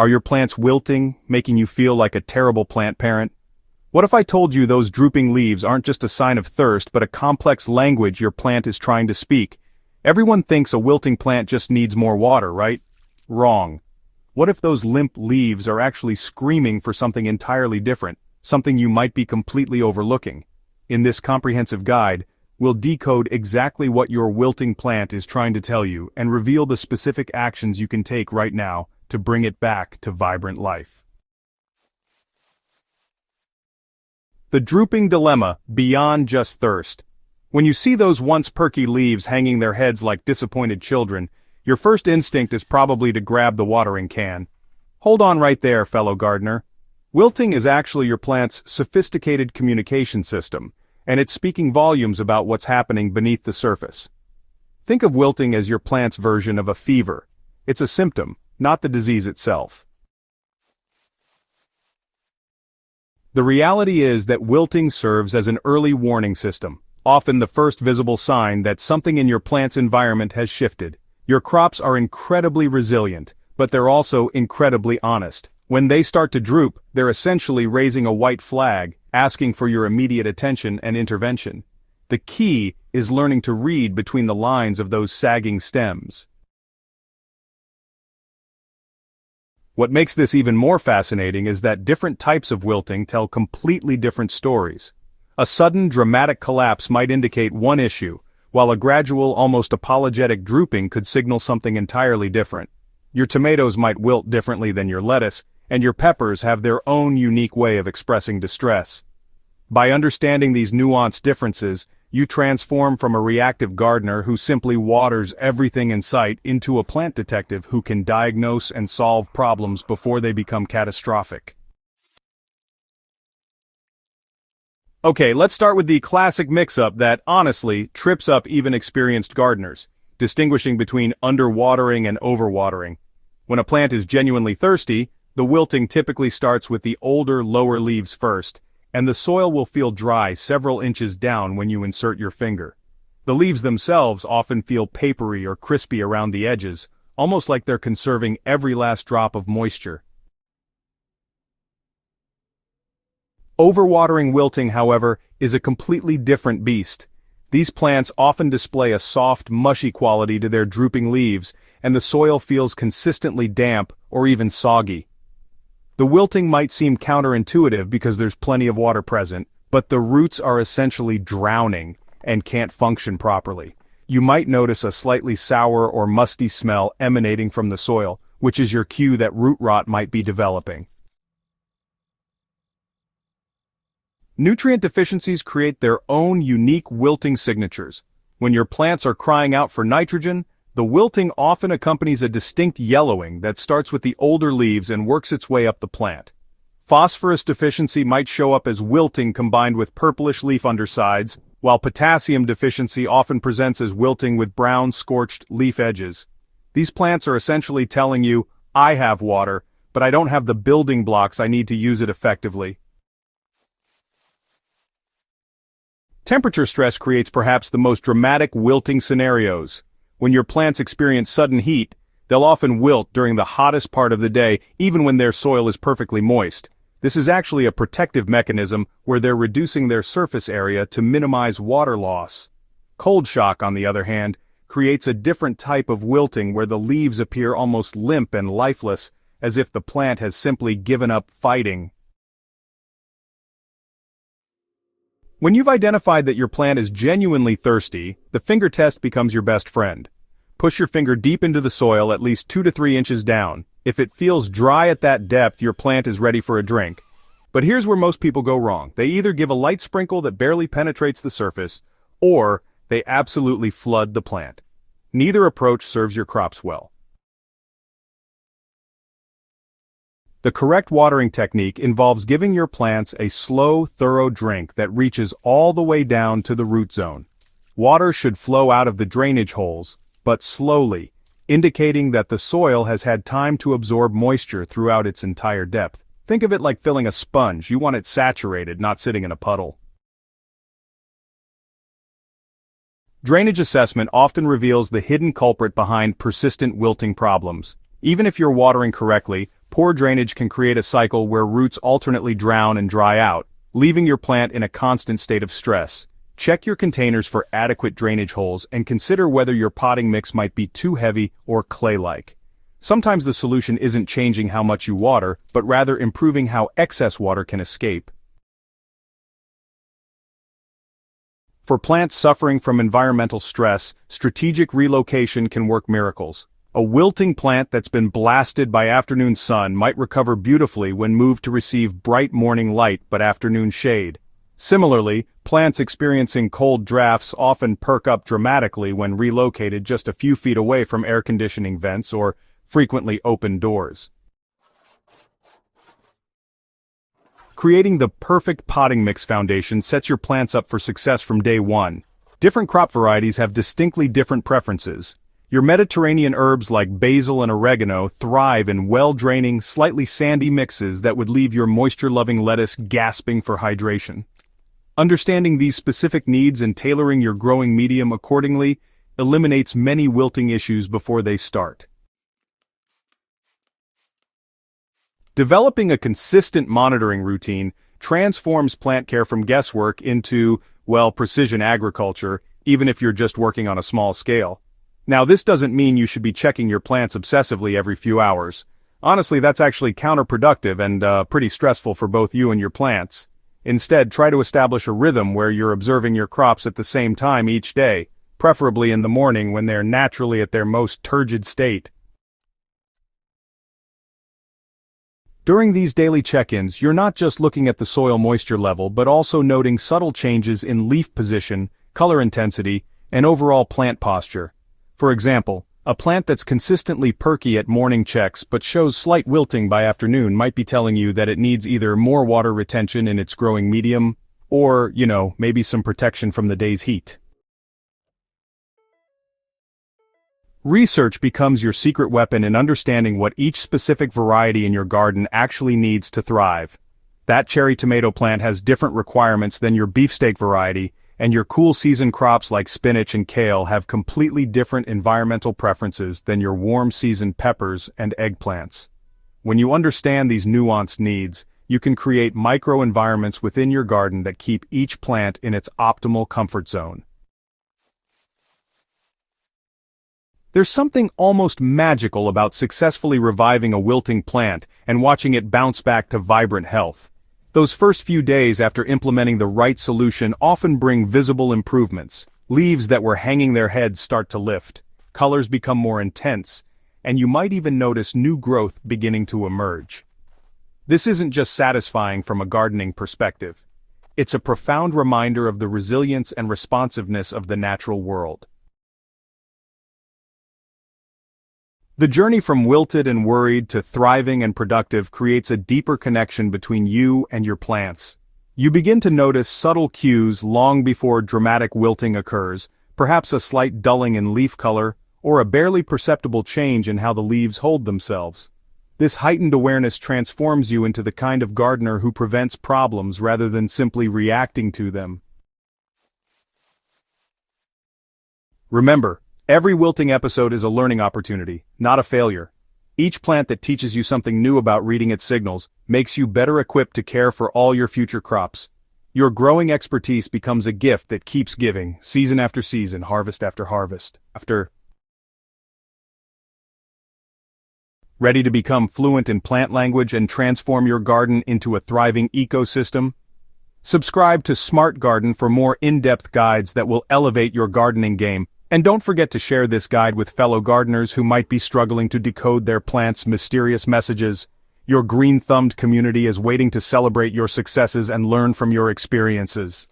Are your plants wilting, making you feel like a terrible plant parent? What if I told you those drooping leaves aren't just a sign of thirst but a complex language your plant is trying to speak? Everyone thinks a wilting plant just needs more water, right? Wrong. What if those limp leaves are actually screaming for something entirely different, something you might be completely overlooking? In this comprehensive guide, we'll decode exactly what your wilting plant is trying to tell you and reveal the specific actions you can take right now to bring it back to vibrant life. The drooping dilemma, beyond just thirst. When you see those once perky leaves hanging their heads like disappointed children, your first instinct is probably to grab the watering can. Hold on right there, fellow gardener. Wilting is actually your plant's sophisticated communication system, and it's speaking volumes about what's happening beneath the surface. Think of wilting as your plant's version of a fever. It's a symptom, not the disease itself. The reality is that wilting serves as an early warning system, often the first visible sign that something in your plant's environment has shifted. Your crops are incredibly resilient, but they're also incredibly honest. When they start to droop, they're essentially raising a white flag, asking for your immediate attention and intervention. The key is learning to read between the lines of those sagging stems. What makes this even more fascinating is that different types of wilting tell completely different stories. A sudden, dramatic collapse might indicate one issue, while a gradual, almost apologetic drooping could signal something entirely different. Your tomatoes might wilt differently than your lettuce, and your peppers have their own unique way of expressing distress. By understanding these nuanced differences, you transform from a reactive gardener who simply waters everything in sight into a plant detective who can diagnose and solve problems before they become catastrophic. Okay, let's start with the classic mix-up that, honestly, trips up even experienced gardeners, distinguishing between underwatering and overwatering. When a plant is genuinely thirsty, the wilting typically starts with the older, lower leaves first, and the soil will feel dry several inches down when you insert your finger. The leaves themselves often feel papery or crispy around the edges, almost like they're conserving every last drop of moisture. Overwatering wilting, however, is a completely different beast. These plants often display a soft, mushy quality to their drooping leaves, and the soil feels consistently damp or even soggy. The wilting might seem counterintuitive because there's plenty of water present, but the roots are essentially drowning and can't function properly. You might notice a slightly sour or musty smell emanating from the soil, which is your cue that root rot might be developing. Nutrient deficiencies create their own unique wilting signatures. When your plants are crying out for nitrogen, the wilting often accompanies a distinct yellowing that starts with the older leaves and works its way up the plant. Phosphorus deficiency might show up as wilting combined with purplish leaf undersides, while potassium deficiency often presents as wilting with brown, scorched leaf edges. These plants are essentially telling you, I have water, but I don't have the building blocks I need to use it effectively. Temperature stress creates perhaps the most dramatic wilting scenarios. When your plants experience sudden heat, they'll often wilt during the hottest part of the day, even when their soil is perfectly moist. This is actually a protective mechanism where they're reducing their surface area to minimize water loss. Cold shock, on the other hand, creates a different type of wilting where the leaves appear almost limp and lifeless, as if the plant has simply given up fighting. When you've identified that your plant is genuinely thirsty, the finger test becomes your best friend. Push your finger deep into the soil at least 2 to 3 inches down. If it feels dry at that depth, your plant is ready for a drink. But here's where most people go wrong. They either give a light sprinkle that barely penetrates the surface, or they absolutely flood the plant. Neither approach serves your crops well. The correct watering technique involves giving your plants a slow, thorough drink that reaches all the way down to the root zone. Water should flow out of the drainage holes, but slowly, indicating that the soil has had time to absorb moisture throughout its entire depth. Think of it like filling a sponge. You want it saturated, not sitting in a puddle. Drainage assessment often reveals the hidden culprit behind persistent wilting problems. Even if you're watering correctly, Poor drainage can create a cycle where roots alternately drown and dry out, leaving your plant in a constant state of stress. Check your containers for adequate drainage holes and consider whether your potting mix might be too heavy or clay-like. Sometimes the solution isn't changing how much you water, but rather improving how excess water can escape. For plants suffering from environmental stress, strategic relocation can work miracles. A wilting plant that's been blasted by afternoon sun might recover beautifully when moved to receive bright morning light but afternoon shade. Similarly, plants experiencing cold drafts often perk up dramatically when relocated just a few feet away from air conditioning vents or frequently open doors. Creating the perfect potting mix foundation sets your plants up for success from day one. Different crop varieties have distinctly different preferences. Your Mediterranean herbs like basil and oregano thrive in well-draining, slightly sandy mixes that would leave your moisture-loving lettuce gasping for hydration. Understanding these specific needs and tailoring your growing medium accordingly eliminates many wilting issues before they start. Developing a consistent monitoring routine transforms plant care from guesswork into, well, precision agriculture, even if you're just working on a small scale. Now, this doesn't mean you should be checking your plants obsessively every few hours. Honestly, that's actually counterproductive and pretty stressful for both you and your plants. Instead, try to establish a rhythm where you're observing your crops at the same time each day, preferably in the morning when they're naturally at their most turgid state. During these daily check-ins, you're not just looking at the soil moisture level but also noting subtle changes in leaf position, color intensity, and overall plant posture. For example, a plant that's consistently perky at morning checks but shows slight wilting by afternoon might be telling you that it needs either more water retention in its growing medium or, maybe some protection from the day's heat. Research becomes your secret weapon in understanding what each specific variety in your garden actually needs to thrive. That cherry tomato plant has different requirements than your beefsteak variety, and your cool season crops like spinach and kale have completely different environmental preferences than your warm season peppers and eggplants. When you understand these nuanced needs, you can create microenvironments within your garden that keep each plant in its optimal comfort zone. There's something almost magical about successfully reviving a wilting plant and watching it bounce back to vibrant health. Those first few days after implementing the right solution often bring visible improvements. Leaves that were hanging their heads start to lift, colors become more intense, and you might even notice new growth beginning to emerge. This isn't just satisfying from a gardening perspective. It's a profound reminder of the resilience and responsiveness of the natural world. The journey from wilted and worried to thriving and productive creates a deeper connection between you and your plants. You begin to notice subtle cues long before dramatic wilting occurs, perhaps a slight dulling in leaf color, or a barely perceptible change in how the leaves hold themselves. This heightened awareness transforms you into the kind of gardener who prevents problems rather than simply reacting to them. Remember, every wilting episode is a learning opportunity, not a failure. Each plant that teaches you something new about reading its signals makes you better equipped to care for all your future crops. Your growing expertise becomes a gift that keeps giving, season after season, harvest after harvest. Ready to become fluent in plant language and transform your garden into a thriving ecosystem? Subscribe to Smart Garden for more in-depth guides that will elevate your gardening game. And don't forget to share this guide with fellow gardeners who might be struggling to decode their plants' mysterious messages. Your green-thumbed community is waiting to celebrate your successes and learn from your experiences.